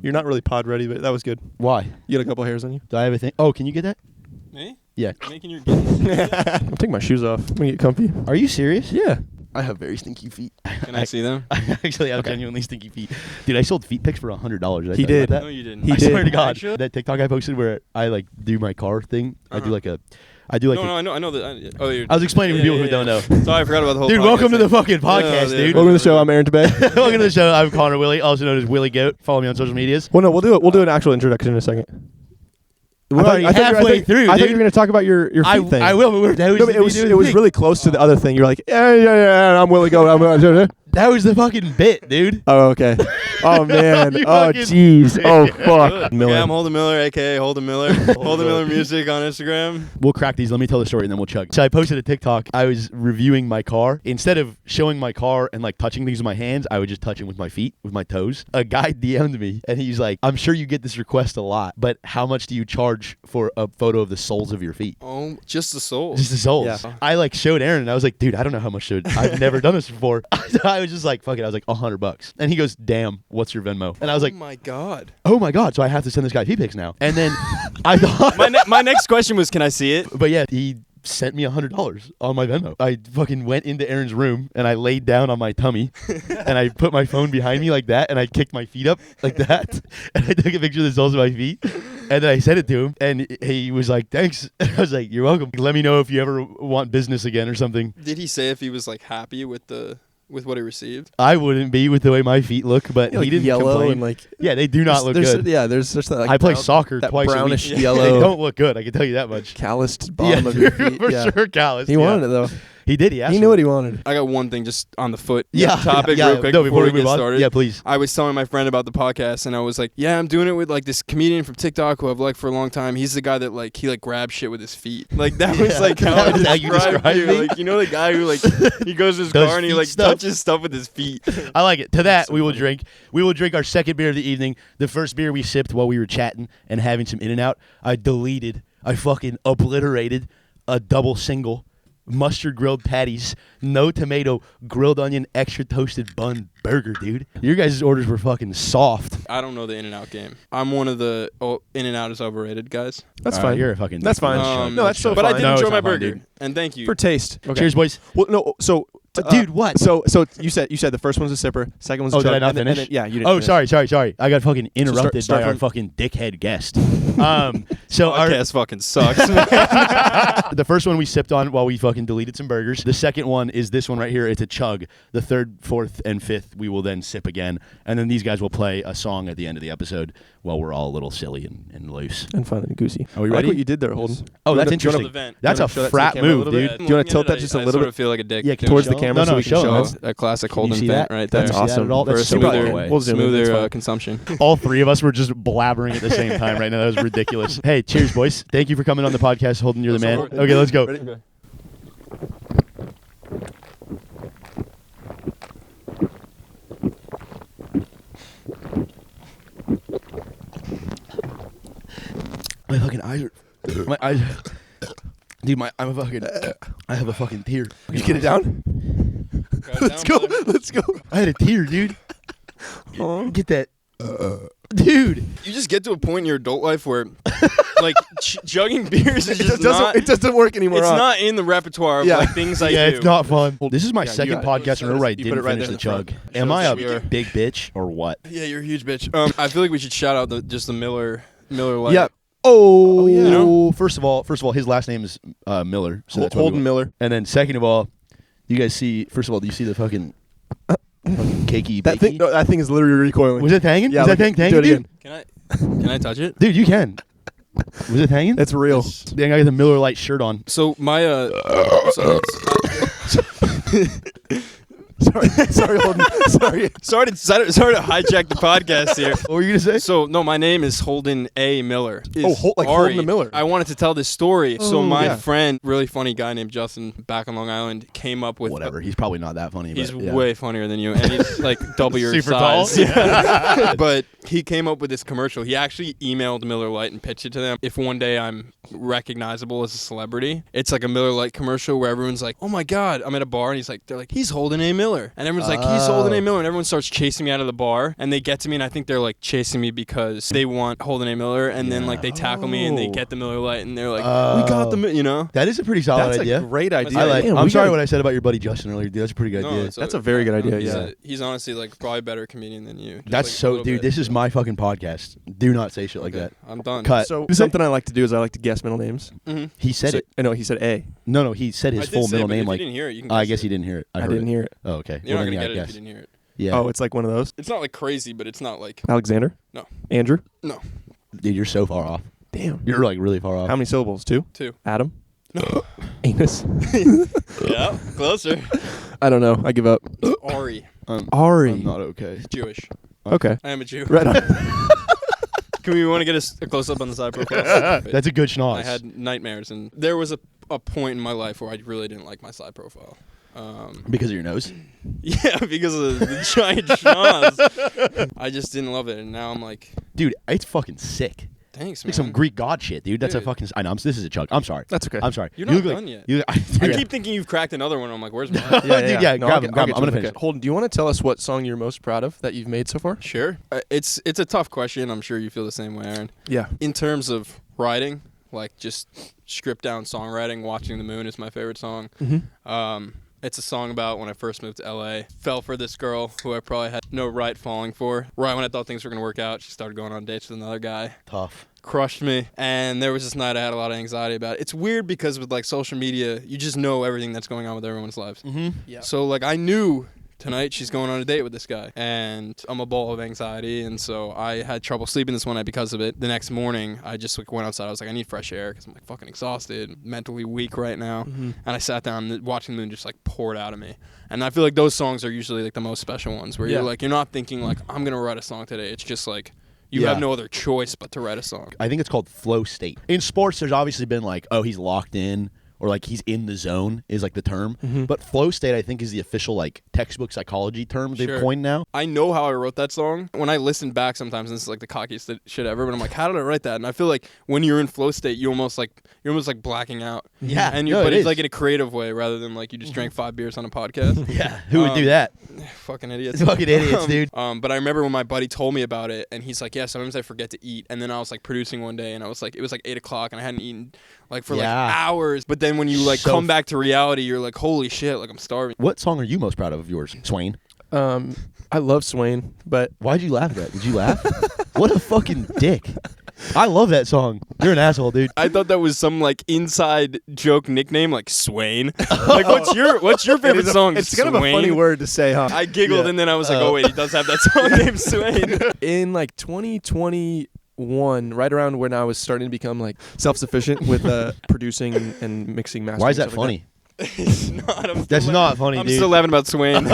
You're not really pod ready, but that was good. Why? You got a couple hairs on you. Do I have a thing? Oh, can you get that? Me? Yeah. Making your guess. I'm taking my shoes off. I'm gonna get comfy. Are you serious? Yeah. I have very stinky feet. Can I see them? I actually have genuinely stinky feet. Dude, I sold feet pics for $100. He did. That? No, you didn't. He I did. swear to God. Actually? That TikTok I posted where I like do my car thing. I do like a. I know that. I was explaining to people who don't know. Sorry, I forgot about the whole Dude, podcast welcome to the thing. fucking podcast, dude. Welcome to the show. I'm Aaron Debay. Welcome to the show. I'm Connor Willie, also known as Willie Goat. Follow me on social medias. Well, no, we'll do it. We'll do an actual introduction in a second. We're already halfway through, I thought dude. you were going to talk about your feet thing. I will, but No, but it was really close to the other thing. You're like, yeah, I'm Willie Goat. That was the fucking bit, dude. Oh, okay. Oh, man. You Oh, fucking- jeez. Oh, fuck. Okay, I'm Holden Miller, a.k.a. Holden Miller. Holden Miller Music on Instagram. We'll crack these. Let me tell the story and then we'll chug. So I posted a TikTok. I was reviewing my car. Instead of showing my car and like touching things with my hands, I would just touch it with my feet, with my toes. A guy DM'd me and he's like, I'm sure you get this request a lot, but how much do you charge for a photo of the soles of your feet? Oh, just the soul. Just the soles. Yeah. I like showed Aaron and I was like, dude, I don't know how much to. I've never done this before. I was just like, fuck it. I was like, $100. And he goes, damn, what's your Venmo? And I was like, oh my God. oh my God. So I have to send this guy feet pics now. And then I thought, My next question was, can I see it? but yeah, he sent me $100 on my Venmo. I fucking went into Aaron's room and I laid down on my tummy and I put my phone behind me like that and I kicked my feet up like that and I took a picture of the soles of my feet and then I sent it to him and he was like, thanks. I was like, you're welcome. Let me know if you ever want business again or something. Did he say if he was like happy with what he received? I wouldn't be with the way my feet look, but Like he didn't yellow complain. and like Yeah, they do not look there's good. Yeah, there's such that. Like, I play brown- soccer that twice brownish a week. yellow. They don't look good. I can tell you that much. calloused bottom of your feet. For Yeah. sure, callous. He wanted it though. He did. He asked He for knew it. what he wanted. I got one thing just on the foot Yeah, topic yeah, real quick no, before we move get on. started. Yeah, please. I was telling my friend about the podcast and I was like, yeah, I'm doing it with like this comedian from TikTok who I've liked for a long time. He's the guy that like he like grabs shit with his feet. Like that was Yeah. like how That I was how you described described you. me? Like you know the guy who like he goes to his Does car and he feet like stuff? touches stuff with his feet. I like it. To that, so we will funny. drink. We will drink our second beer of the evening. The first beer we sipped while we were chatting and having some In-N-Out, I fucking obliterated a double single mustard grilled patties, no tomato, grilled onion, extra toasted bun burger, dude. Your guys' orders were fucking soft. I don't know the In-N-Out game. I'm one of the In-N-Out is overrated guys. That's All right, fine. You're a fucking. That's fine. No, that's so But I fine. did No, enjoy it's my not fine, burger. dude. And thank you. For taste. Okay. Cheers, boys. Well, no. So, Dude, what? So you said the first one's a sipper, second one's a Oh, did chug, I not and then- finish? and then- yeah, you didn't. Oh, finish. sorry. I got fucking interrupted start by our from- fucking dickhead guest. So our Podcast fucking sucks. the first one we sipped on while we fucking deleted some burgers. The second one is this one right here. It's a chug. The third, fourth, and fifth we will then sip again, and then these guys will play a song at the end of the episode while we're all a little silly and loose. And fun and goosey. Are we I like ready? what you did there, Holden. Oh, that's Do you interesting. the vent. That's You a wanna show that to the frat camera a move, little bit? dude. Do you wanna tilt that just a little I sort bit? of feel like a dick. Yeah, can Towards you the show camera them? so we can show them. them. A classic Can you Holden see vent that? right That's there. Can you see that awesome. at all? For a That's super smoother, away. We'll zoom in, smoother that's fine. consumption. All three of us were just blabbering at the same time right now. That was ridiculous. Hey, cheers, boys. Thank you for coming on the podcast, Holden. You're the man. Let's Okay, let's go. Ready? My fucking eyes are. My eyes. Dude, I have a fucking tear. You get it down? Let's go. Let's go. I had a tear, dude. Aw. Get that. Dude. You just get to a point in your adult life where, like, jugging beers is It just doesn't. not. It doesn't work anymore. It's huh? not in the repertoire of Yeah. like things I Yeah, do. it's not fun. This is my Yeah, you second got it. podcast in a row where I You put didn't it right finish there the in the chug. front. Am Shows I a we are- big bitch or what? Yeah, you're a huge bitch. I feel like we should shout out the Miller Lite. Yeah. Oh, yeah. You know? First of all, his last name is Miller. So that's why we Holden went- Miller. And then second of all, you guys see. First of all, do you see the fucking cakey That thing. bakey? No, that thing is literally recoiling. Was it hanging? Yeah, Was that look, thing do hanging, it dude? again. Can I touch it? Dude, you can. Was it hanging? That's real. Dang, I got the Miller Lite shirt on. So my Sorry, Holden. Sorry. sorry to hijack the podcast here. What were you gonna say? So no, my name is Holden A. Miller. Like Ari. Holden the Miller. I wanted to tell this story. So my yeah. friend, really funny guy named Justin, back on Long Island, came up with Whatever. He's probably not that funny. He's but, yeah. way funnier than you, and he's like double your Super tall? size. Yeah. But he came up with this commercial. He actually emailed Miller Lite and pitched it to them. If one day I'm recognizable as a celebrity, it's like a Miller Lite commercial where everyone's like, "Oh my God!" I'm at a bar and they're like, "He's Holden A. Miller." Miller. And everyone's like, he's Holden A. Miller. And everyone starts chasing me out of the bar. And they get to me, and I think they're like chasing me because they want Holden A. Miller. And then like they tackle me and they get the Miller Lite, and they're like, we got the, you know? That is a pretty solid That's idea. a great idea. I'm sorry what I said about your buddy Justin earlier, dude. That's a pretty good idea. That's a very good idea, He's honestly like probably a better comedian than you. That's like, so, dude, this is my fucking podcast. Do not say shit like that. I'm done. Cut. So something I like to do is I like to guess middle names. Mm-hmm. He said it. No, he said A. No, he said his full middle name. If Like, you didn't hear it, you can I guess guess it. he didn't hear it. I didn't hear it. Oh, okay. You're not then gonna get it I if guess. you didn't hear it. Yeah. Oh, it's like one of those. It's not like crazy, but it's not like Alexander? No. Andrew? no. Dude, you're so far off. Damn. You're like really far off. How many syllables? 2? 2. Adam? No. Anus? Yeah, closer. I don't know. I give up. Ari, Ari. I'm not okay. Jewish. Okay. I am a Jew. Right on. Can we want to get a close up on the side profile? That's a good schnoz. I had nightmares, and there was a point in my life where I really didn't like my side profile. Because of your nose? Yeah, because of the giant schnoz. I just didn't love it, and now I'm like, Dude, it's fucking sick. thanks, It's man. like some Greek god shit, dude. That's a Dude. fucking. I know. This is a chug. I'm sorry. That's okay. I'm sorry. You're You not look done like, yet. I I keep thinking you've cracked another one. I'm like, where's mine? Dude, yeah, No, grab I'll him, get grab him. to I'm gonna it. finish. Okay. Holden, do you want to tell us what song you're most proud of that you've made so far? Sure. It's a tough question. I'm sure you feel the same way, Aaron. Yeah. In terms of writing, like just stripped down songwriting, Watching the Moon is my favorite song. Mm-hmm. It's a song about when I first moved to LA. Fell for this girl who I probably had no right falling for. Right when I thought things were going to work out, she started going on dates with another guy. Tough. Crushed me. And there was this night I had a lot of anxiety about it. It's weird because with like social media, you just know everything that's going on with everyone's lives. Mm-hmm. Yeah. So like I knew tonight she's going on a date with this guy, and I'm a ball of anxiety, and so I had trouble sleeping this one night because of it. The next morning I just like went outside. I was like, I need fresh air because I'm like fucking exhausted, mentally weak right now. Mm-hmm. And I sat down and Watching the Moon just like poured out of me. And I feel like those songs are usually like the most special ones where you're like, you're not thinking like I'm gonna write a song today. It's just like you have no other choice but to write a song. I think it's called flow state. In sports, there's obviously been like, oh, he's locked in, or like he's in the zone is like the term. Mm-hmm. But flow state, I think, is the official like textbook psychology term they've Sure. coined now. I know how I wrote that song. When I listen back sometimes, and this is like the cockiest shit ever, but I'm like, how did I write that? And I feel like when you're in flow state, you're almost like blacking out. Yeah, And no, but it it's is. like in a creative way rather than like you just drank 5 beers on a podcast. Yeah, who would do that? Fucking idiots. Fucking idiots, dude. But I remember when my buddy told me about it, and he's like, yeah, sometimes I forget to eat. And then I was like producing one day, and I was like, it was like 8 o'clock, and I hadn't eaten like for like hours. But then when you like So come back to reality, you're like, holy shit, like I'm starving. What song are you most proud of yours, Swain? I love Swain, but Why'd you laugh at that? Did you laugh? What a fucking dick. I love that song. You're an asshole, dude. I thought that was some like inside joke nickname, like Swain. Like, what's your favorite song? it's kind of a Swain? funny word to say, huh? I giggled and then I was like, oh wait, he does have that song named Swain. In like 2021, right around when I was starting to become like self-sufficient with producing and mixing, mastering. Why is that stuff like funny? It's not. That's not funny, I'm dude. still laughing about Swain.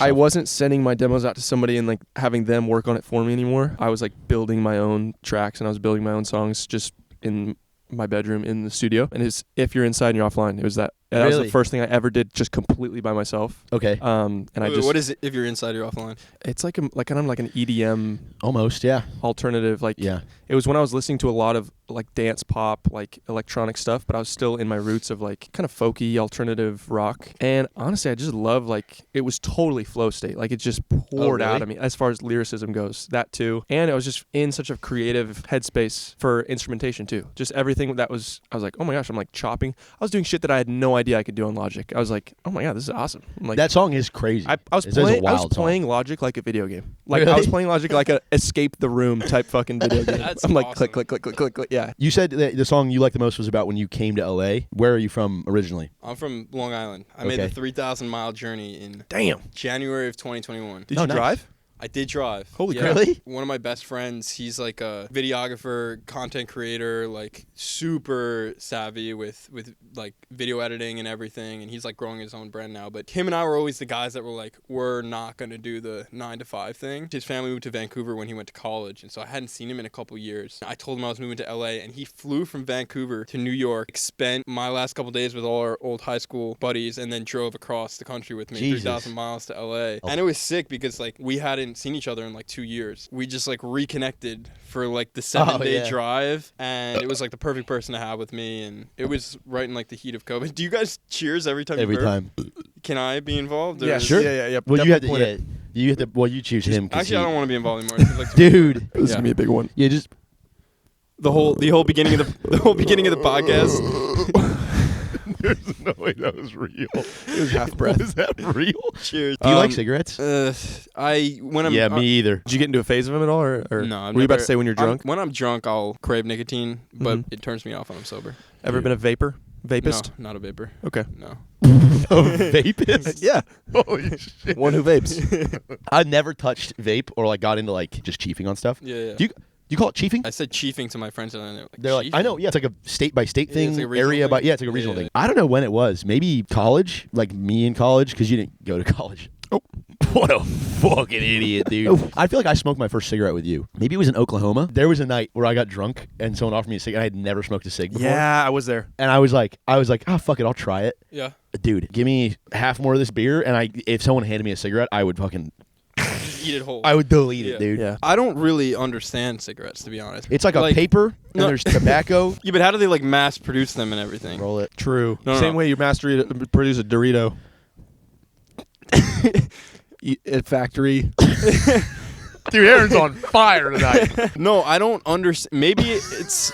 I wasn't sending my demos out to somebody and like having them work on it for me anymore. I was like building my own tracks and I was building my own songs just in my bedroom in the studio. And it's if you're inside and you're offline. It was that. That was Really? the first thing I ever did, just completely by myself. Okay. And I Wait, just what is it if you're inside or offline? it's like kind of like an EDM Almost, yeah. alternative. Like Yeah. it was when I was listening to a lot of like dance pop, like electronic stuff, but I was still in my roots of like kind of folky alternative rock. And honestly, I just love like it was totally flow state. Like it just poured out really? of me as far as lyricism goes. That too. And I was just in such a creative headspace for instrumentation too. Just everything that was I was like, "Oh my gosh, I'm like chopping." I was doing shit that I had no idea I could do on Logic. I was like, "Oh my god, this is awesome." I'm like That song is crazy. I was It is a playing. I wild was song. playing Logic like a video game. Like I Really? was playing Logic like a escape the room type fucking video game. That's I'm like awesome. click, click, click, click, click, click. Yeah. You said that the song you liked the most was about when you came to LA. Where are you from originally? I'm from Long Island. I made Okay. the 3,000-mile journey in Damn. January of 2021. Did Oh, you nice. drive? I did drive. Holy Yeah. crap. Really? One of my best friends, he's like a videographer, content creator, like super savvy with like video editing and everything, and he's like growing his own brand now. But him and I were always the guys that were like, we're not gonna do the 9 to 5 thing. His family moved to Vancouver when he went to college, and so I hadn't seen him in a couple years. I told him I was moving to LA, and he flew from Vancouver to New York, spent my last couple days with all our old high school buddies, and then drove across the country with me, Jesus. 3,000 miles to LA. And it was sick because like we hadn't hadn't seen each other in like 2 years. We just like reconnected for like the 7-day drive, and it was like the perfect person to have with me, and it was right in like the heat of COVID. Do you guys cheers every time? Every you burp? time. Can I be involved? Or Yeah, is- sure. Yeah. Well, you have to. You have to. Well, you choose him. Actually, I don't want to be involved anymore. Like, Dude, This is gonna be a big one. yeah, just the whole beginning of the whole beginning of the podcast. There's no way that was real. It was half breath. Was that real? Cheers. Do you like cigarettes? When I'm Yeah, me either. Did you get into a phase of them at all, or No, were you about to say when you're drunk? When I'm drunk, I'll crave nicotine, but it turns me off when I'm sober. Ever been a vapist? No, not a vapor. Okay. No. A vapist? Yeah. Holy shit. One who vapes. I never touched vape or like got into like just chiefing on stuff. Yeah. Do you call it chiefing? I said chiefing to my friends, and They're like, I know, yeah, it's like a state by state Yeah, thing, it's like a regional area by, thing. yeah, it's like a regional Yeah. thing. I don't know when it was. Maybe college, like me in college, because you didn't go to college. Oh, what a fucking idiot, dude! I feel like I smoked my first cigarette with you. Maybe it was in Oklahoma. There was a night where I got drunk and someone offered me a cig. I had never smoked a cig before. Yeah, I was there. And I was like, oh fuck it, I'll try it. Yeah. Dude, give me half more of this beer, and if someone handed me a cigarette, I would fucking, Eat it whole. I would delete Yeah. it, dude. Yeah. I don't really understand cigarettes, to be honest. It's like a paper, and No. there's tobacco. Yeah, but how do they like mass produce them and everything? Roll it. True. No, Same no. way you produce a Dorito. At factory. Dude, Aaron's on fire tonight. No, I don't understand. Maybe it's,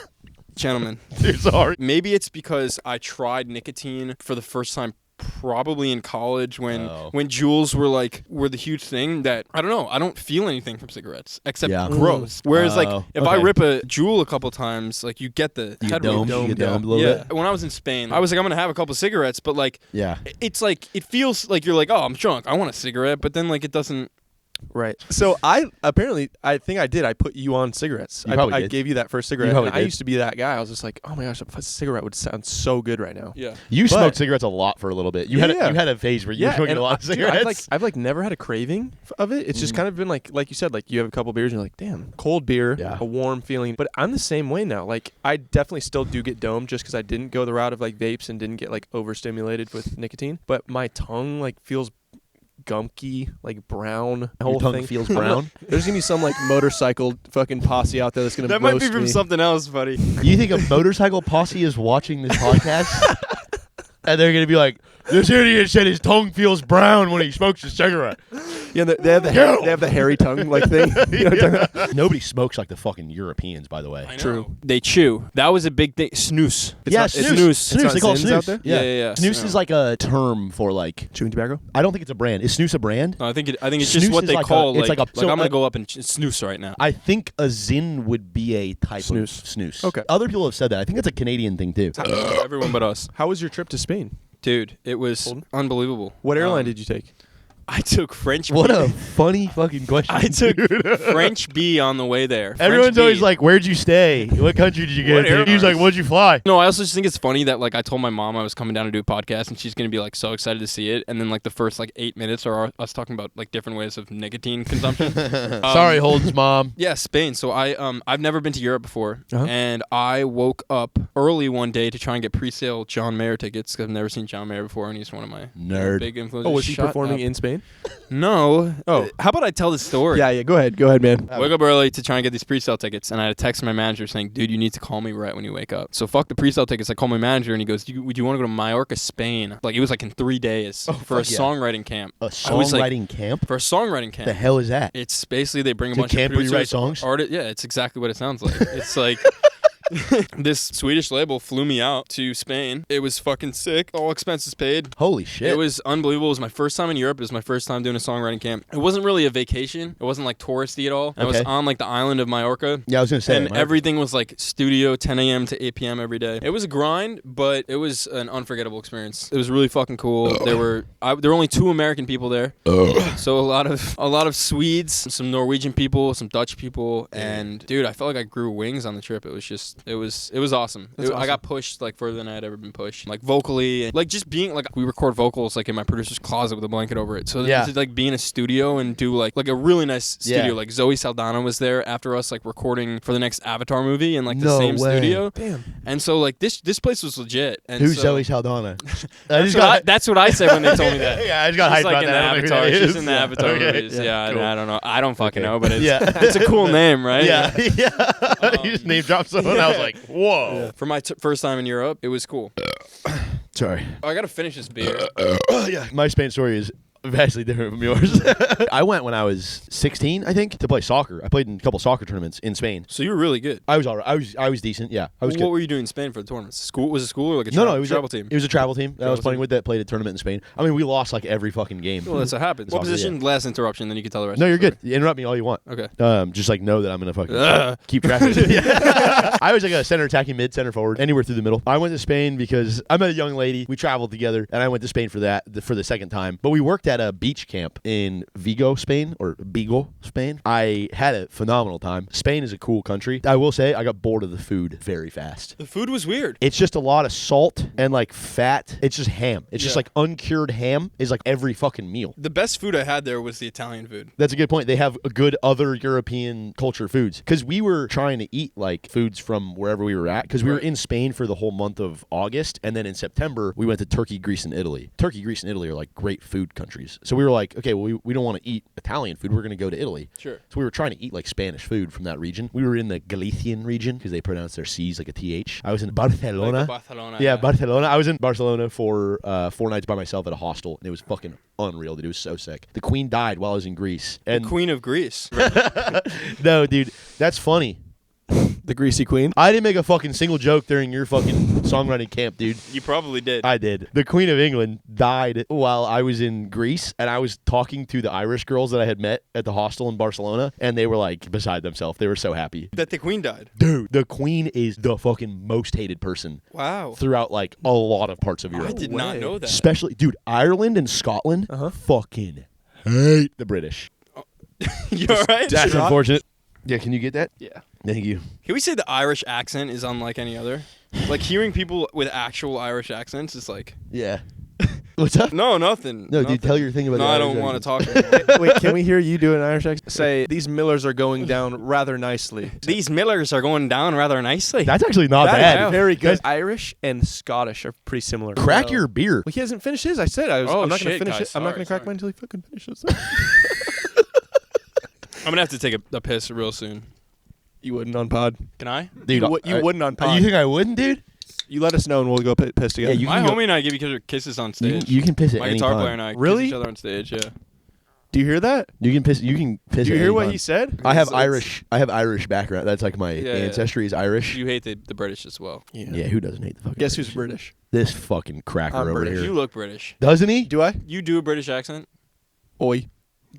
gentlemen. Dude, sorry. Maybe it's because I tried nicotine for the first time probably in college when Juuls were the huge thing that I don't know, I don't feel anything from cigarettes except gross. Whereas like if I rip a Juul a couple times, like you get the head domed a little bit. When I was in Spain, I was like I'm gonna have a couple cigarettes, but like it's like it feels like you're like, oh, I'm drunk, I want a cigarette, but then like it doesn't. Right. So I think I did. I put you on cigarettes. I gave you that first cigarette. And I used to be that guy. I was just like, oh my gosh, a cigarette would sound so good right now. Yeah. You smoked cigarettes a lot for a little bit. You had a phase where you were smoking a lot of Dude, cigarettes. I've never had a craving of it. It's just kind of been like you said, like you have a couple beers and you're like, damn, cold beer, a warm feeling. But I'm the same way now. Like I definitely still do get domed just because I didn't go the route of like vapes and didn't get like overstimulated with nicotine. But my tongue like feels gunky, like brown. The whole Your tongue thing feels brown. There's gonna be some like motorcycle fucking posse out there that's gonna That might be roast from me. something else, buddy. You think a motorcycle posse is watching this podcast? And they're going to be like, this idiot said his tongue feels brown when he smokes a cigarette. Yeah, they have the hairy tongue like thing. You know what I'm talking about? Nobody smokes like the fucking Europeans, by the way. I know. True. They chew. That was a big thing. Snooze. Snooze. Snooze. They call it Zins snooze. out there? Yeah. Snooze is like a term for like. Chewing tobacco. I don't think it's a brand. Is snooze a brand? No, I think it's Snooze just what is they like call it's like a- so I'm gonna like- go up and snooze right now. I think a zin would be a type Snooze. of snooze. Okay. Other people have said that. I think it's a Canadian thing too. Everyone but us. How was your trip to Spain? Dude, it was Holden? unbelievable. What airline did you take? I took French What B. a funny fucking question. I took dude. French B on the way there. French Everyone's B. always like, "Where'd you stay? What country did you What get to?" He was like, airlines? "What'd you fly?" No, I also just think it's funny that like I told my mom I was coming down to do a podcast and she's gonna be like so excited to see it, and then like the first like 8 minutes are us talking about like different ways of nicotine consumption. Sorry, Holden's mom. Yeah, Spain. So I've never been to Europe before, Uh-huh. and I woke up early one day to try and get pre-sale John Mayer tickets because I've never seen John Mayer before, and he's one of my Nerd. big influences. Oh, was he Shut performing up. in Spain? No. Oh. How about I tell the story? Yeah. Go ahead, man. Wake up early to try and get these pre-sale tickets, and I had a text from my manager saying, "Dude, you need to call me right when you wake up." So fuck the pre-sale tickets. I call my manager, and he goes, "Would you want to go to Mallorca, Spain?" Like it was like in 3 days for a fuck yeah. songwriting camp. A I was, like, songwriting camp? For a songwriting camp. The hell is that? It's basically they bring a It's a bunch of camp where you producers, write songs? Yeah, it's exactly what it sounds like. It's like this Swedish label flew me out to Spain. It was fucking sick. All expenses paid. Holy shit! It was unbelievable. It was my first time in Europe. It was my first time doing a songwriting camp. It wasn't really a vacation. It wasn't like touristy at all. I was Okay. on like the island of Mallorca. Yeah, I was gonna say. And Mallorca. everything was like studio 10 a.m. to 8 p.m. every day. It was a grind, but it was an unforgettable experience. It was really fucking cool. There were only 2 American people there, so a lot of Swedes, some Norwegian people, some Dutch people, and dude, I felt like I grew wings on the trip. It was just It was awesome. That's I awesome. got pushed like further than I had ever been pushed, like vocally, and like just being like we record vocals like in my producer's closet with a blanket over it. So then to like be in a studio and do like a really nice studio. Like Zoe Saldana was there after us, like recording for the next Avatar movie in like the same studio. Damn. And so like this place was legit. And Who's so, Zoe Saldana? that's what I said when they told me that. Yeah, I just got She's hyped like about in that. the I don't know who Avatar. that She's is. in the Avatar Okay. movies. Yeah, cool. I don't know. I don't fucking know, but it's Yeah. a cool name, right? Yeah, yeah. You just name dropped someone. I was like, whoa. For my first time in Europe, it was cool. Sorry. Oh, I gotta finish this beer. Yeah. My Spain story is vastly different from yours. I went when I was 16, I think, to play soccer. I played in a couple soccer tournaments in Spain. So you were really good. I was all right. I was decent. Yeah, I was What good. were you doing in Spain for the tournaments? School? Was it school or like a No, it was travel team? It was a travel team that I was Travel playing team. with that played a tournament in Spain. I mean, we lost like every fucking game. Well, that's what happens. What Soccer, position? Last interruption, then you can tell the rest. No, of you're the good. You interrupt me all you want. story. Okay. Just like know that I'm gonna fucking Ugh. keep track of it. Yeah. I was like a center attacking mid, center forward, anywhere through the middle. I went to Spain because I met a young lady. We traveled together, and I went to Spain for for the second time. But we worked at a beach camp in Vigo, Spain, or Vigo, Spain. I had a phenomenal time. Spain is a cool country. I will say I got bored of the food very fast. The food was weird. It's just a lot of salt and like fat. It's just ham. It's just like uncured ham is like every fucking meal. The best food I had there was the Italian food. That's a good point. They have a good other European culture foods. Because we were trying to eat like foods from wherever we were at. Because we were in Spain for the whole month of August. And then in September, we went to Turkey, Greece, and Italy. Turkey, Greece, and Italy are like great food countries. So we were like, okay, well, we don't want to eat Italian food. We're going to go to Italy. Sure. So we were trying to eat like Spanish food from that region. We were in the Galician region because they pronounce their C's like a TH. I was in Barcelona. Like Barcelona. Yeah, Barcelona. I was in Barcelona for 4 nights by myself at a hostel, and it was fucking unreal, dude. It was so sick. The Queen died while I was in Greece. And Queen of Greece. no, dude, that's funny. The greasy queen. I didn't make a fucking single joke during your fucking songwriting camp, dude. You probably did. I did. The Queen of England died while I was in Greece, and I was talking to the Irish girls that I had met at the hostel in Barcelona, and they were like beside themselves. They were so happy. That the Queen died. Dude, the Queen is the fucking most hated person Wow. throughout like a lot of parts of Europe. I did not know that. Especially, dude, Ireland and Scotland fucking hate the British. You alright? That's unfortunate. Yeah, can you get that? Yeah. Thank you. Can we say the Irish accent is unlike any other? Like hearing people with actual Irish accents is like. Yeah. What's up? No, nothing. No, nothing. dude, tell your thing about No, the I Irish don't want to accent. talk anymore. Wait, can we hear you do an Irish accent? Say, these Millers are going down rather nicely. These Millers are going down rather nicely. That's actually not That bad. is very good. Irish and Scottish are pretty similar. Crack your beer. Well, he hasn't finished his. I said I'm Oh, not going to shit, finish guys. it. I'm not Sorry, going to crack sorry. mine until he fucking finishes. I'm gonna have to take a piss real soon. You wouldn't on pod. Can I? Dude, You wouldn't on pod. You think I wouldn't, dude? You let us know and we'll go piss together. Yeah, you My can go- homie and I give each other kisses on stage. You can piss at My any guitar time. player and I Really? kiss each other on stage. Yeah. Do you hear that? You can piss. You can piss. Do you at hear any what time. he said? I have It's- Irish. I have Irish background. That's like my Yeah, ancestry is Irish. You hate the British as well. Yeah, who doesn't hate the fucking? Guess British? who's British? This fucking cracker I'm over British. here? You look British. Doesn't he? Do I? You do a British accent? Oi.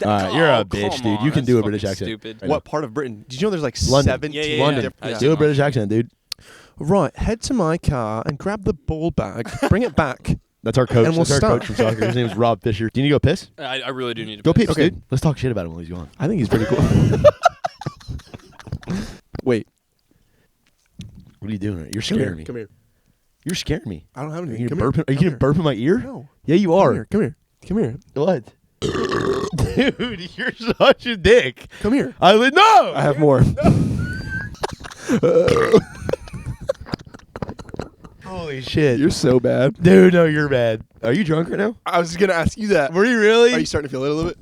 You're a Oh, bitch, come dude. on, You can that's do a fucking British accent. Stupid. I know. What part of Britain? Did you know there's like London. 17 Yeah, yeah, London. yeah. Do a British accent, dude. Right, head to my car and grab the ball bag. Bring it back. That's our coach. And we'll That's our start. coach from soccer. His name is Rob Fisher. Do you need to go piss? I really do need to Go piss. piss, dude. Let's talk shit about him while he's gone. I think he's pretty cool. Wait. What are you doing? You're scaring me. Come here. You're scaring me. I don't have Are anything. you Come gonna here. burp? Are you gonna burp in my ear? No. Yeah, you are. Come here. Come here. What? Dude, you're such a dick. Come here. No. I have more. Holy shit. You're so bad. Dude, no, you're bad. Are you drunk right now? I was just gonna ask you that. Were you really? Are you starting to feel it a little bit?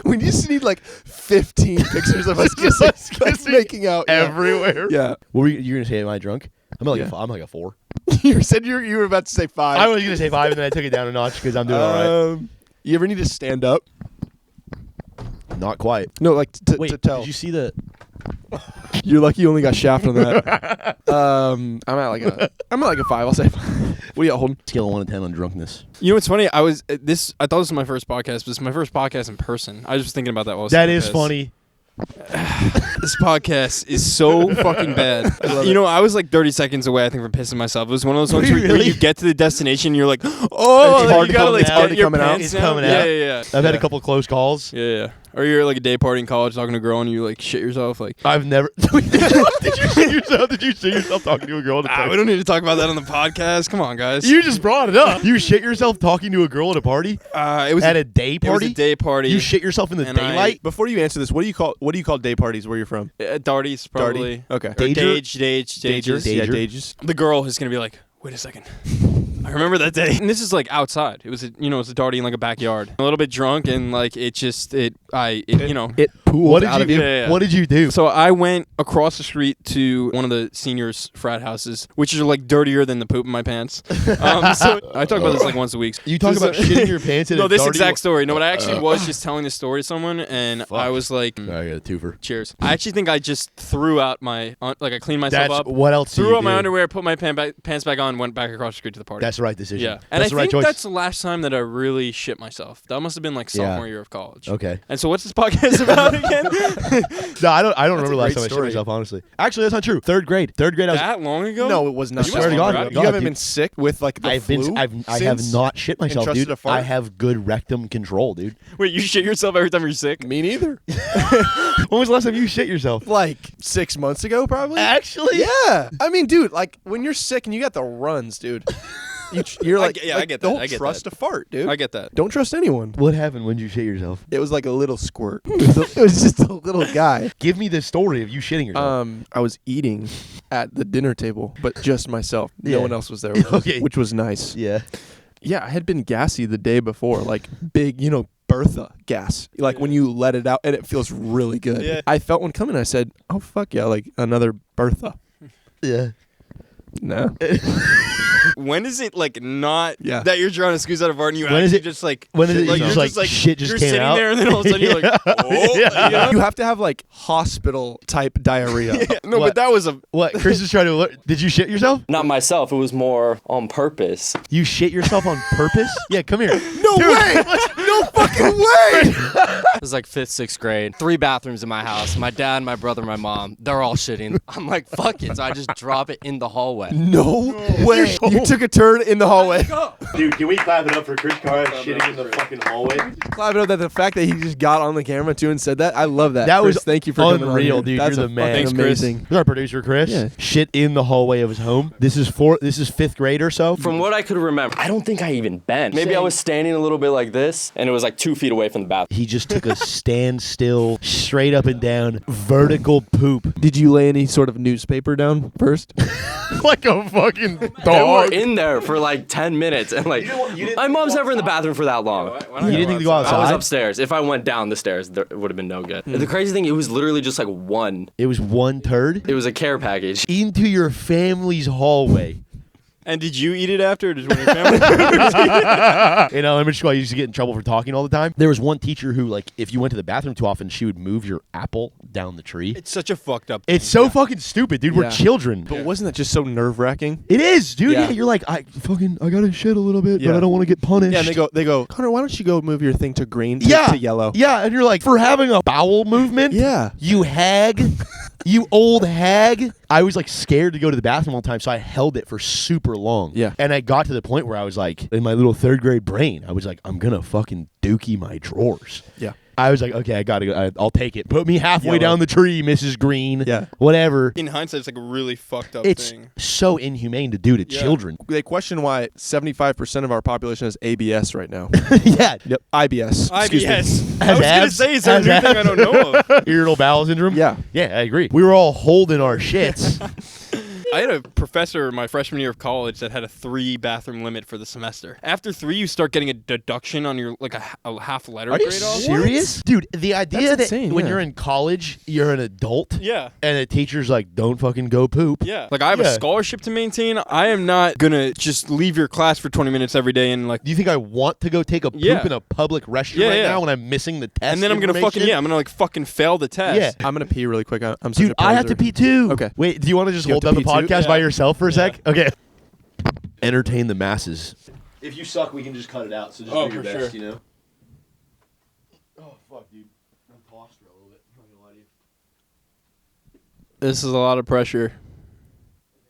We just need like 15 pictures of us just making out everywhere. Yeah. What were you gonna say? Am I drunk? I'm like Yeah. I'm like a 4. You said you were about to say 5. I was gonna say 5, and then I took it down a notch because I'm doing all right. You ever need to stand up? Not quite. No, like Wait, to tell. did you see the? You're lucky you only got shaft on that. I'm at like a 5. I'll say 5. What do you got, Holden? Scale of 1 to 10 on drunkenness. You know what's funny? I thought this was my first podcast, but it's my first podcast in person. I was just thinking about that while I was That taking a is piss. funny. This podcast is so fucking bad. You know, I was like 30 seconds away, I think, from pissing myself. It was one of those ones where Really? you get to the destination and you're like, oh, It's like, hard you to gotta come like out. get your Coming out. pants It's down. coming yeah, out. Yeah, yeah, I've had a couple close calls. yeah. Or you're at like a day party in college talking to a girl and you like shit yourself. Like I've never. Did you shit yourself? Did you shit yourself talking to a girl at a party? we don't need to talk about that on the podcast. Come on, guys. You just brought it up. You shit yourself talking to a girl at a party? It was At a day It was party? a day party. You shit yourself in the And daylight? Before you answer this, what do you call day parties where you're from? Darties, probably. Okay. Or Dager? Dagers. Dager. Yeah, Dages. The girl is gonna be like, wait a second. I remember that day. And this is like outside. It was it's a darty in like a backyard. A little bit drunk and like it It pooled What did out you of do? you. Yeah. What did you do? So I went across the street to one of the seniors' frat houses, which are like dirtier than the poop in my pants. So I talk about this like once a week. You talk about shitting your pants in No, a this darty- exact story. No, but I actually was just telling this story to someone, and Fuck. I was like, I got a twofer. cheers. I actually think I just threw out I cleaned myself That's up, what else? do threw you out my do? underwear, put my pants back on, went back across the street to the party. That's the right decision. Yeah, and That's I the right think choice. that's the last time that I really shit myself. That must have been like sophomore year of college. Okay. And so what's this podcast about again? No, I don't remember a last great time I shit story. myself. Honestly, actually, that's not true. Third grade. I was. That long ago? No, it was not. I swear to God, You haven't dude. been sick with like the flu? I have since? not shit myself, trusted dude. a fart? I have good rectum control, dude. Wait, you shit yourself every time you're sick? Me neither. When was the last time you shit yourself? Like 6 months ago, probably. Actually, Yeah. I mean, dude, like when you're sick and you got the runs, dude. You're like, I get that. Don't I get trust that. a fart, dude. I get that. Don't trust anyone. What happened when you shit yourself? It was like a little squirt. It was just a little guy. Give me the story of you shitting yourself. I was eating at the dinner table, but just myself. Yeah. No one else was there, Okay. which was nice. Yeah. Yeah, I had been gassy the day before, like big, Bertha gas. Like when you let it out and it feels really good. Yeah. I felt one coming. I said, "Oh fuck yeah, like another Bertha." Yeah. No. When is it like not Yeah. that you're trying to squeeze out a fart and you When is actually it- just like when is it like, you you're just, like, shit just you're came sitting out? there and then all of a sudden you're like, oh, Yeah. you know? You have to have like hospital type diarrhea. Yeah, no, What? but that was a What? Chris is trying to alert. Did you shit yourself? Not myself. It was more on purpose. You shit yourself on purpose? Yeah, come here. No way! No fucking way! It was like 5th, 6th grade. 3 bathrooms in my house. My dad, my brother, my mom. They're all shitting. I'm like, fuck it. So I just drop it in the hallway. No way! You took a turn in the hallway. Dude, can we clap it up for Chris Carr shitting in the fucking hallway? Clap it up that the fact that he just got on the camera too and said that. I love that. That Chris, was thank you for coming on unreal, here. dude. That's You're the man. Thanks, Chris. amazing. This is our producer, Chris. Yeah. Shit in the hallway of his home. This is 5th grade or so. From what I could remember, I don't think I even bent. Maybe I was standing a little bit like this, and it was like 2 feet away from the bathroom. He just took a standstill, straight up and down, vertical poop. Did you lay any sort of newspaper down first? Like a fucking They were in there for like 10 minutes, and like, my mom's never in the bathroom for that long. You didn't think to go I was outside? upstairs. If I went down the stairs, it would have been no good. The crazy thing, it was literally just like one. It was one turd It was a care package. into your family's hallway. And did you eat it after or did one of your family? In elementary school, I used to get in trouble for talking all the time. There was one teacher who, like, if you went to the bathroom too often, she would move your apple down the tree. It's such a fucked up thing. It's so fucking stupid, dude. We're Yeah. children. But wasn't that just so nerve wracking? It is, dude. Yeah. Yeah, you're like, I gotta shit a little bit, Yeah. but I don't want to get punished. Yeah, and they go, Connor, why don't you go move your thing to green to yellow? Yeah, and you're like, for having a bowel movement? Yeah. You hag. You old hag. I was like scared to go to the bathroom all the time, so I held it for super long. Yeah. And I got to the point where I was like, in my little 3rd grade brain, I was like, I'm gonna fucking dookie my drawers. Yeah. I was like, okay, I gotta go. I'll take it. Put me halfway Yellow. down the tree, Mrs. Green. Yeah. Whatever. In hindsight, it's like a really fucked up It's thing. so inhumane to do to Yeah. children. They question why 75% of our population has ABS right now. Yeah. Yep. IBS. Excuse me. IBS. I Has was going to abs? say, is there a Has new thing I abs? don't know of? Irritable bowel syndrome? Yeah. Yeah, I agree. We were all holding our shits. I had a professor my freshman year of college that had a 3 bathroom limit for the semester. After 3, you start getting a deduction on your like a half letter Are you grade off. serious? Dude, the idea That's that insane, when yeah. you're in college, you're an adult, Yeah. and the teacher's like, don't fucking go poop. Yeah. Like I have a Yeah. scholarship to maintain. I am not going to just leave your class for 20 minutes every day and like Do you think I want to go take a poop Yeah. in a public restroom Yeah, right yeah. now when I'm missing the test? and then I'm going to fucking information? I'm going to like fucking fail the test. Yeah. I'm going to pee really quick. I'm such Dude, a I have to poser. pee too. Okay. Wait, do you want to just You hold have down to the pee too? podcast by Yeah. yourself for a Yeah. sec? Okay. Entertain the masses. If you suck, we can just cut it out. So just Oh, do your for best, sure. you know? Oh, fuck, dude. I'm tossed for a little bit. I'm not gonna lie to you. This is a lot of pressure.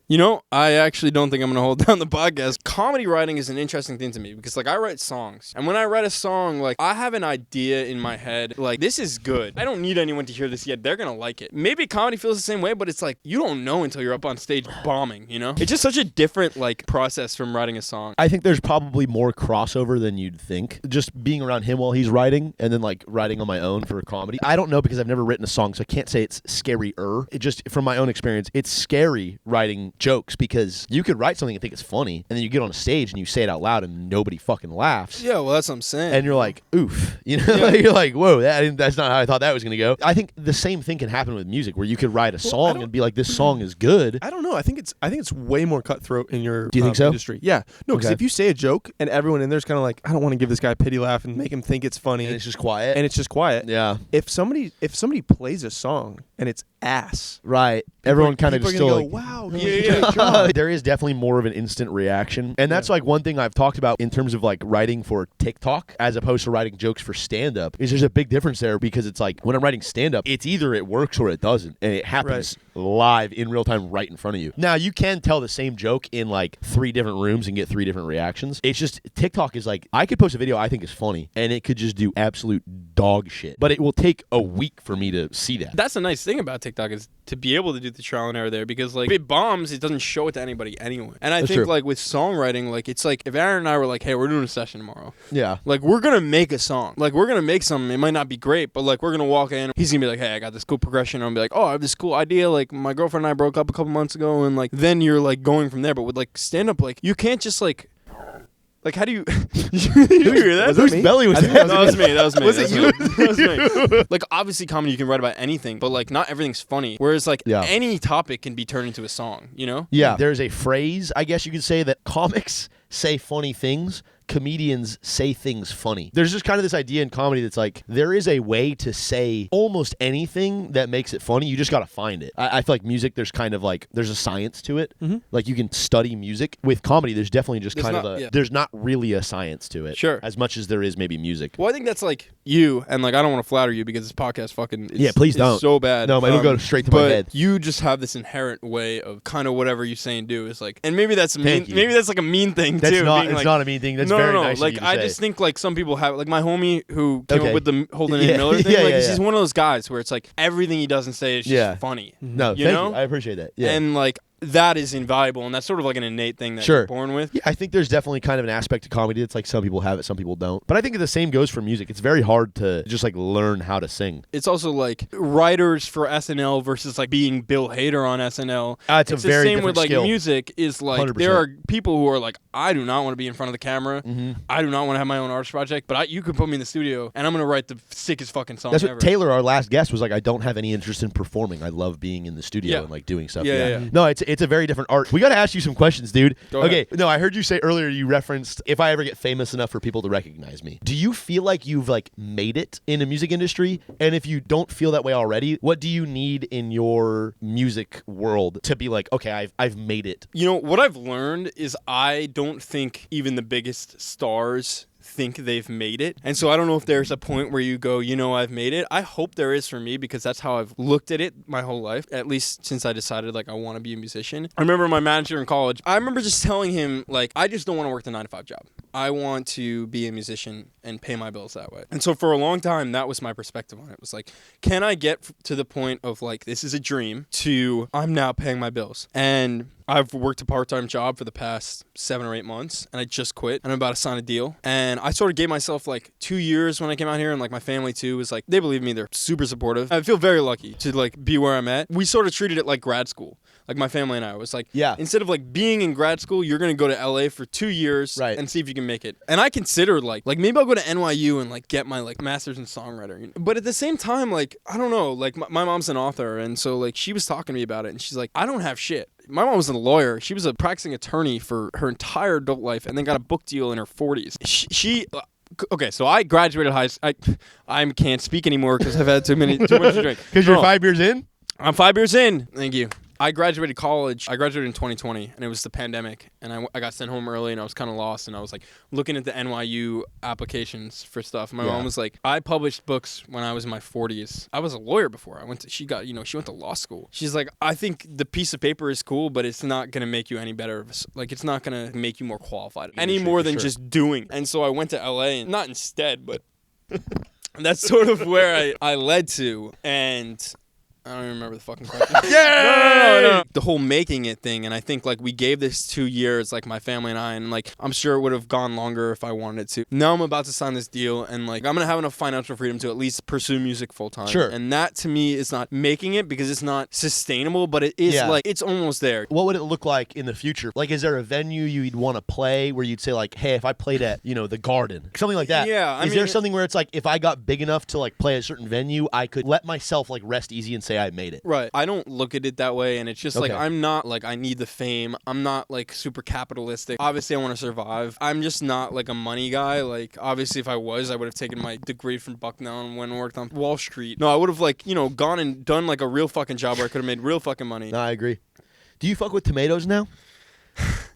You know, I actually don't think I'm going to hold down the podcast. Comedy writing is an interesting thing to me because, like, I write songs. And when I write a song, like, I have an idea in my head, like, this is good. I don't need anyone to hear this yet. They're going to like it. Maybe comedy feels the same way, but it's like, you don't know until you're up on stage bombing, you know? It's just such a different, like, process from writing a song. I think there's probably more crossover than you'd think. Just being around him while he's writing and then like writing on my own for a comedy. I don't know because I've never written a song, so I can't say it's scarier. It just, from my own experience, it's scary writing jokes because you could write something and think it's funny and then you get on a stage and you say it out loud and nobody fucking laughs. Yeah, well, that's what I'm saying. And you're like, oof. You know, you're like, whoa, that's not how I thought that was going to go. I think the same thing can happen with music where you could write a song and be like, this song is good. I don't know. I think it's way more cutthroat in your Do you think so? industry. Yeah. No, because if you say a joke and everyone in there's kind of like, I don't want to give this guy a pity laugh and make him think it's funny. And it's just quiet. Yeah. If somebody plays a song and it's ass, right. Everyone kind of just still go, like, wow, yeah. There is definitely more of an instant reaction. And that's like one thing I've talked about in terms of like writing for TikTok as opposed to writing jokes for stand-up is there's a big difference there because it's like when I'm writing stand-up, it's either it works or it doesn't. And it happens live in real time right in front of you. Now, you can tell the same joke in like 3 different rooms and get 3 different reactions. It's just TikTok is like, I could post a video I think is funny and it could just do absolute dog shit. But it will take a week for me to see that. That's the nice thing about TikTok is to be able to do the trial and error there because like if it bombs, it doesn't show it to anybody anyway. And I think like with songwriting, like it's like if Aaron and I were like, hey, we're doing a session tomorrow. Yeah. Like we're gonna make a song. Like we're gonna make something. It might not be great, but like we're gonna walk in. He's gonna be like, hey, I got this cool progression. I'm gonna be like, oh, I have this cool idea. Like my girlfriend and I broke up a couple months ago, and like then you're like going from there. But with like stand up, like you can't just like how do you you hear that? Whose belly was that? That was me. Was it you? That was me. Like obviously comedy you can write about anything, but like not everything's funny. Whereas like any topic can be turned into a song, you know? Yeah. There's a phrase, I guess you could say, that comics say funny things. Comedians say things funny. There's just kind of this idea in comedy that's like there is a way to say almost anything that makes it funny. You just got to find it. I feel like music, there's kind of like there's a science to it. Mm-hmm. Like you can study music. With comedy, there's definitely just there's not really a science to it. Sure. As much as there is maybe music. Well, I think that's like you, and like I don't want to flatter you because this podcast fucking please don't. So bad. No, it'll go straight to my head. You just have this inherent way of kind of whatever you say and do is like, and maybe that's maybe that's like a mean thing too. It's not a mean thing. That's very nice. Like I just think like some people have like my homie who came up with the Holden A Miller thing. He's one of those guys where it's like everything he does and say is just funny. No, you know? I appreciate that. Yeah. And like that is invaluable, and that's sort of like an innate thing that you're born with. Yeah, I think there's definitely kind of an aspect to comedy that's like some people have it, some people don't. But I think the same goes for music. It's very hard to just like learn how to sing. It's also like writers for SNL versus like being Bill Hader on SNL. It's a very different with like skill. Music is like 100%. There are people who are like, I do not want to be in front of the camera. Mm-hmm. I do not want to have my own artist project, but you can put me in the studio and I'm gonna write the sickest fucking song. That's what ever. Taylor, our last guest, was like. I don't have any interest in performing. I love being in the studio and like doing stuff. Yeah. No, it's a very different art. We got to ask you some questions, dude. Go ahead. No, I heard you say earlier you referenced if I ever get famous enough for people to recognize me. Do you feel like you've like made it in the music industry? And if you don't feel that way already, what do you need in your music world to be like, okay, I've made it? You know, what I've learned is I don't think even the biggest stars think they've made it. And so I don't know if there's a point where you go, you know, I've made it. I hope there is for me because that's how I've looked at it my whole life, at least since I decided like I want to be a musician. I remember my manager in college, I remember just telling him like, I just don't want to work the 9-to-5 job. I want to be a musician and pay my bills that way. And so for a long time, that was my perspective on it. It was like, can I get to the point of like, this is a dream to I'm now paying my bills? And I've worked a part-time job for the past 7 or 8 months, and I just quit, and I'm about to sign a deal. And I sort of gave myself like 2 years when I came out here, and like my family too was like, they believe me, they're super supportive. I feel very lucky to like be where I'm at. We sort of treated it like grad school. Like my family and I was like, instead of like being in grad school, you're going to go to LA for 2 years and see if you can make it. And I considered like maybe I'll go to NYU and like get my like master's in songwriting. But at the same time, like, I don't know, like my mom's an author. And so like she was talking to me about it and she's like, I don't have shit. My mom was a lawyer. She was a practicing attorney for her entire adult life and then got a book deal in her 40s. Okay, so I graduated high school. I can't speak anymore because I've had too much to drink. Because you're 5 years in? I'm 5 years in. Thank you. I graduated college. I graduated in 2020, and it was the pandemic, and I got sent home early, and I was kind of lost, and I was like looking at the NYU applications for stuff. My mom was like, I published books when I was in my 40s. I was a lawyer before. She went to law school. She's like, I think the piece of paper is cool, but it's not gonna make you any better. Like, it's not gonna make you more qualified any more than just doing. And so I went to LA, and not instead, but that's sort of where I led to. And I don't even remember the fucking question. No. The whole making it thing, and I think like we gave this 2 years, like my family and I, and like I'm sure it would have gone longer if I wanted it to. Now I'm about to sign this deal, and like I'm gonna have enough financial freedom to at least pursue music full time. Sure. And that to me is not making it because it's not sustainable, but it is like it's almost there. What would it look like in the future? Like, is there a venue you'd want to play where you'd say like, hey, if I played at the Garden, something like that? Yeah. Is there something where it's like if I got big enough to like play a certain venue, I could let myself like rest easy and say I made it? Right. I don't look at it that way, and it's just like I'm not like I need the fame. I'm not like super capitalistic. Obviously, I want to survive. I'm just not like a money guy. Like, obviously, if I was, I would have taken my degree from Bucknell and went and worked on Wall Street. No, I would have like gone and done like a real fucking job where I could have made real fucking money. No, I agree. Do you fuck with tomatoes now?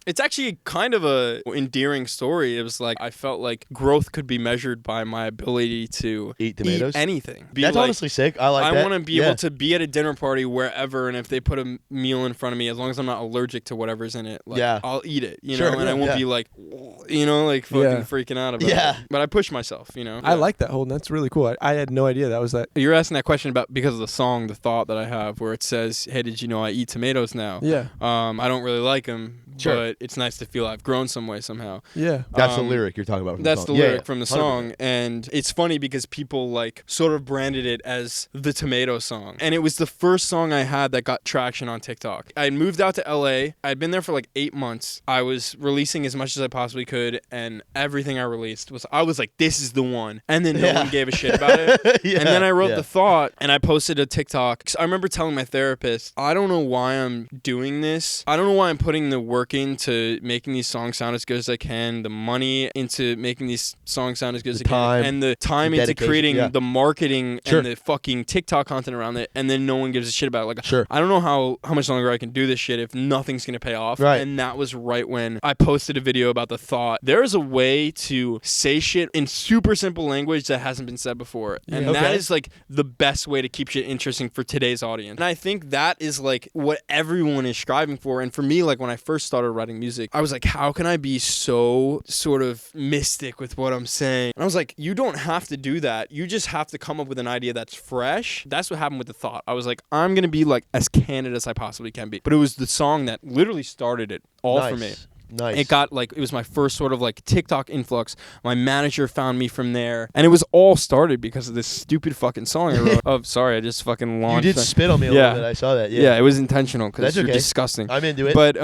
It's actually kind of a endearing story. It was like I felt like growth could be measured by my ability to eat tomatoes, anything. That's like, honestly sick. I like that. I want to be able to be at a dinner party wherever, and if they put a meal in front of me, as long as I'm not allergic to whatever's in it, like, I'll eat it. You know, and I won't be like, like fucking freaking out about it. But I push myself. I like that, Holden. That's really cool. I had no idea that was that. You're asking that question about because of the song, the thought that I have, where it says, "Hey, did you know I eat tomatoes now?" Yeah. I don't really like them. Sure. But it's nice to feel I've grown some way somehow. Yeah. That's the lyric you're talking about from that's the song. the lyric from the song. And it's funny because people like sort of branded it as the tomato song. And it was the first song I had that got traction on TikTok. I had moved out to LA. I'd been there for like 8 months. I was releasing as much as I possibly could, and everything I released I was like, this is the one. And then no one gave a shit about it. And then I wrote the thought, and I posted a TikTok. I remember telling my therapist, I don't know why I'm doing this. I don't know why I'm putting the work into making these songs sound as good as I can, the money into making these songs sound as good as I can, and the time into creating the marketing and the fucking TikTok content around it, and then no one gives a shit about it. Like, I don't know how much longer I can do this shit if nothing's gonna pay off. Right. And that was right when I posted a video about the thought. There's a way to say shit in super simple language that hasn't been said before, and that is like the best way to keep shit interesting for today's audience. And I think that is like what everyone is striving for. And for me, like when I first started writing music, I was like, how can I be so sort of mystic with what I'm saying? And I was like, you don't have to do that. You just have to come up with an idea that's fresh. That's what happened with the thought. I was like, I'm going to be like as candid as I possibly can be. But it was the song that literally started it all for me. Nice. It got like, it was my first sort of like TikTok influx. My manager found me from there. And it was all started because of this stupid fucking song I wrote. Oh, sorry, I just fucking launched. You did spit on me a little bit. I saw that. Yeah, it was intentional because you're okay. disgusting. I'm into it. But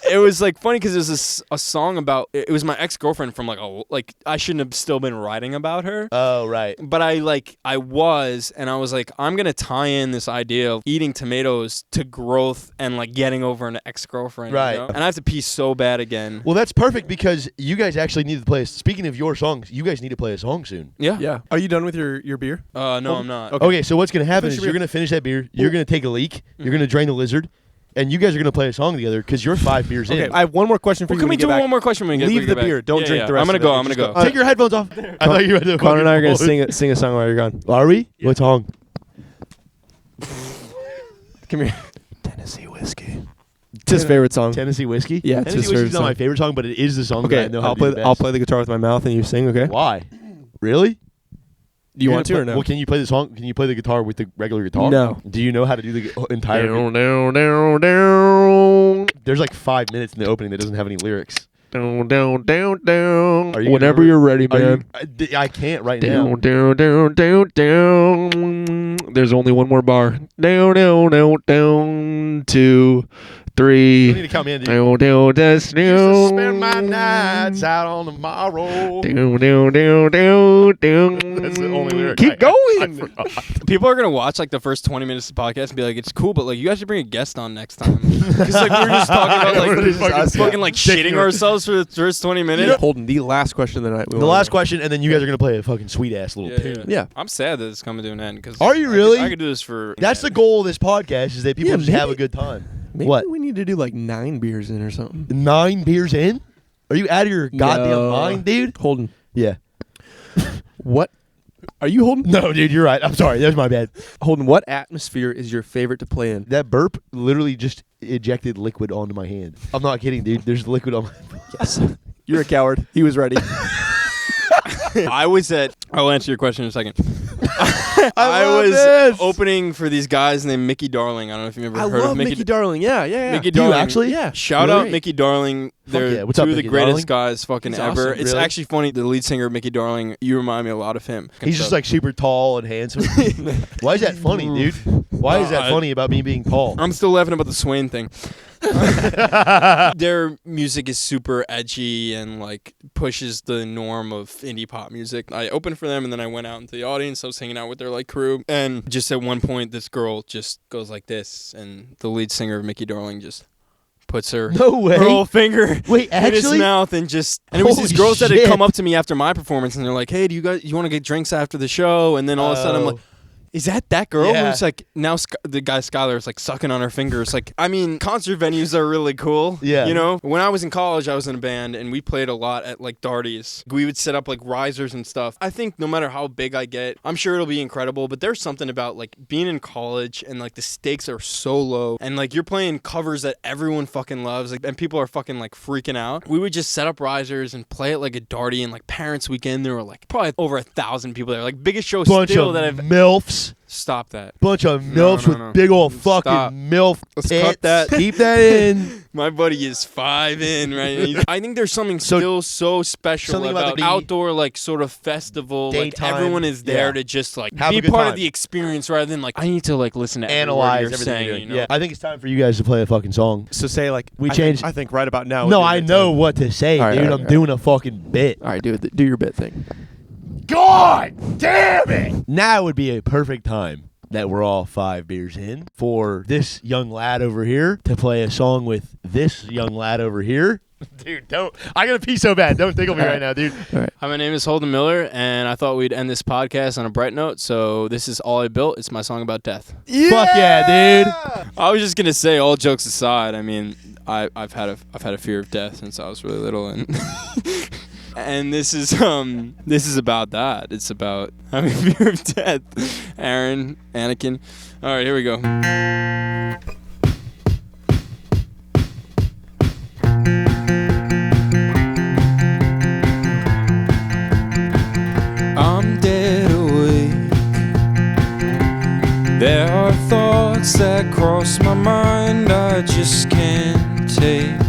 it was like funny because it was a song about, it was my ex-girlfriend from like I shouldn't have still been writing about her. Oh, right. But I was, and I was like, I'm going to tie in this idea of eating tomatoes to growth and like getting over an ex-girlfriend. Right. You know? And I have to pee so bad again. Well, that's perfect because you guys actually need to play. Speaking of your songs, you guys need to play a song soon. Yeah. Yeah. Are you done with your beer? No, I'm not. Okay, so what's going to happen Finish is your you're going to finish that beer, you're going to take a leak, you're going to drain the lizard, and you guys are going to play a song together because you're 5 beers in. Okay, I have one more question for you. Can we do one more question when we get Leave the back? beer. Don't drink the rest I'm of gonna it. I'm Just going to go. go. Take your headphones off. I thought you were the Connor and I are going to sing a song while you're gone. Are we? Yeah. What song? Come here. Tennessee Whiskey. It's his favorite song. Tennessee Whiskey? Yeah, it's his Tennessee favorite Whiskey's not my song. favorite song, but it is the song that I Okay, know how to do the I'll best. play the guitar with my mouth and you sing, okay? Why? Really? Do you want to or no? Well, can you play the song? Can you play the guitar with the regular guitar? No. Do you know how to do the entire? There's like 5 minutes in the opening that doesn't have any lyrics. Down. Are you Whenever you're ready, man. I can't right now. Down. There's only one more bar. Down. 2, 3. You need to come in, dude. Used to spend my nights out on the morrow. That's the only lyric. Keep going. People are gonna watch like the first 20 minutes of the podcast and be like, "It's cool, but like you guys should bring a guest on next time." Because like we're just talking about like We're just fucking like shitting ourselves for the first 20 minutes. Holden, the last question of the night. The last question, and then you guys are gonna play a fucking sweet ass little tune. Yeah. I'm sad that it's coming to an end. Cause Are you really? I could do this for. That's the goal of this podcast: is that people Yeah, just have a maybe- good time. Maybe What? we need to do like 9 beers in or something. 9 beers in? Are you out of your goddamn No. mind, dude? Holden, Yeah. what? Are you Holden? No, dude, you're right. I'm sorry. That was my bad. Holden, what atmosphere is your favorite to play in? That burp literally just ejected liquid onto my hand. I'm not kidding, dude. There's liquid on my Yes. You're a coward. He was ready. I'll answer your question in a second. I love was this. opening for these guys named Mickey Darling. I don't know if you've ever I heard love of Mickey Darling. Yeah. Mickey Do you Darling. actually? Yeah. Shout Really? out Mickey Darling. They're yeah. What's two up, of the Mickey greatest Darling? guys fucking He's ever. awesome, It's really. actually funny. The lead singer, Mickey Darling, you remind me a lot of him. He's just like super tall and handsome. Why is that funny, dude? Why is that funny about me being tall? I'm still laughing about the Swain thing. Their music is super edgy and like pushes the norm of indie pop music. I opened for them and then I went out into the audience. I was hanging out with their like crew, and just at one point this girl just goes like this, and the lead singer of Mickey Darling just puts her No way. her whole finger Wait, in his actually? mouth and it was these Holy girls that had shit. come up to me after my performance and they're like, "Hey, you want to get drinks after the show?" And then all of a sudden I'm like, is that girl Yeah. who's like now the guy Skylar is like sucking on her fingers? Like, I mean, concert venues are really cool. Yeah. You know, when I was in college, I was in a band and we played a lot at like Darty's. We would set up like risers and stuff. I think no matter how big I get, I'm sure it'll be incredible. But there's something about like being in college and like the stakes are so low and like you're playing covers that everyone fucking loves, like, and people are fucking like freaking out. We would just set up risers and play it like a Darty, and like Parents Weekend. There were like probably over 1,000 people there. Like biggest show Bunch still of that I've. MILFs. Stop that. Bunch of No, MILFs no, with no. big old fucking Stop. MILF Let's tits. cut that. Keep that in. My buddy is 5 in right now. I think there's something So- still so special something about about the outdoor like sort of festival. daytime, Like everyone is there yeah. to just like Have be a good part time. of the experience rather than like I need to like listen to Analyze every word everything you're you're saying. doing. You know? Yeah, I think it's time for you guys to play a fucking song. So say like We I changed- Think, I think right about now. No, would be a I good know time. what to say, All right, dude. all right, I'm all right. doing a fucking bit. All right, do your bit thing. God damn it! Now would be a perfect time that we're all 5 beers in for this young lad over here to play a song with this young lad over here. Dude, don't. I gotta pee so bad. Don't tickle me right now, dude. Hi, my name is Holden Miller, and I thought we'd end this podcast on a bright note. So this is All I Built. It's my song about death. Fuck yeah, dude. I was just gonna say, all jokes aside, I mean, I've had a fear of death since I was really little, and and this is about that. It's about having fear of death. Aaron, Anakin. All right, here we go. I'm dead awake. There are thoughts that cross my mind I just can't take.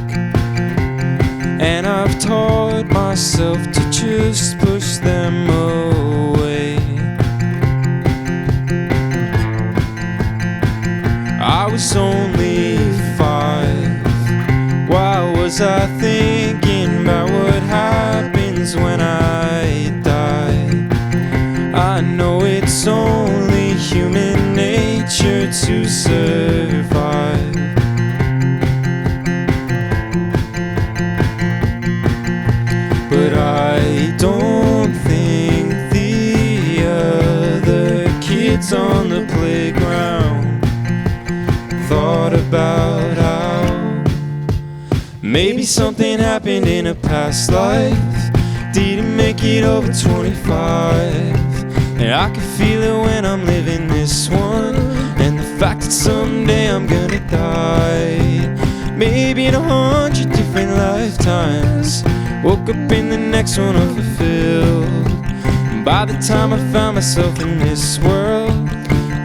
And I've taught myself to just push them away. I was only 5. Why was I thinking about what happens when I die? I know it's only human nature to survive. But I don't think the other kids on the playground thought about how maybe something happened in a past life. Didn't make it over 25. And I can feel it when I'm living this one. And the fact that someday I'm gonna die. Maybe in 100 different lifetimes. Woke up in the next one unfulfilled. And by the time I found myself in this world,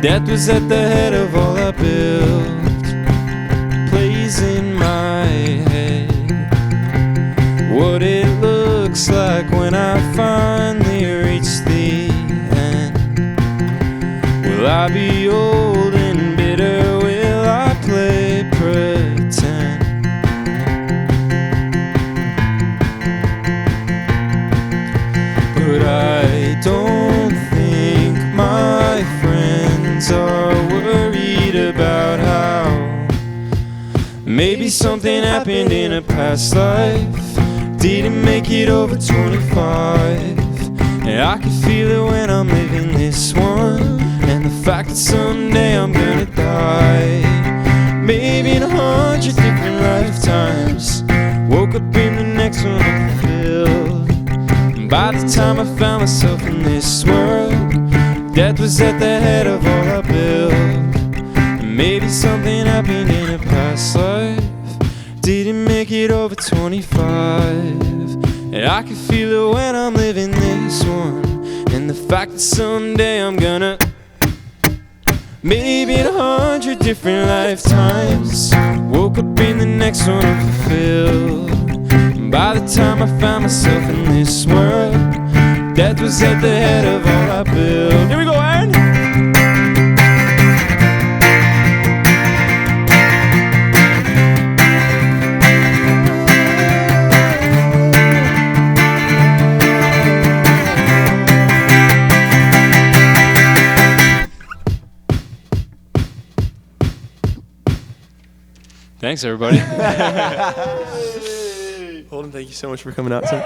death was at the head of all I built. Plays in my head what it looks like when I finally reach the end. Will I be old and bitter? Will I play pretend? Maybe something happened in a past life. Didn't make it over 25. And I can feel it when I'm living this one. And the fact that someday I'm gonna die. Maybe in 100 different lifetimes. Woke up in the next one unfulfilled. And by the time I found myself in this world, death was at the head of all I built. And maybe something happened in a past life. Didn't make it over 25. And I can feel it when I'm living this one. And the fact that someday I'm gonna, maybe in 100 different lifetimes, woke up in the next one unfulfilled. And by the time I found myself in this world, death was at the head of all I built. Here we go, Aaron. Thanks, everybody. Holden, thank you so much for coming out tonight.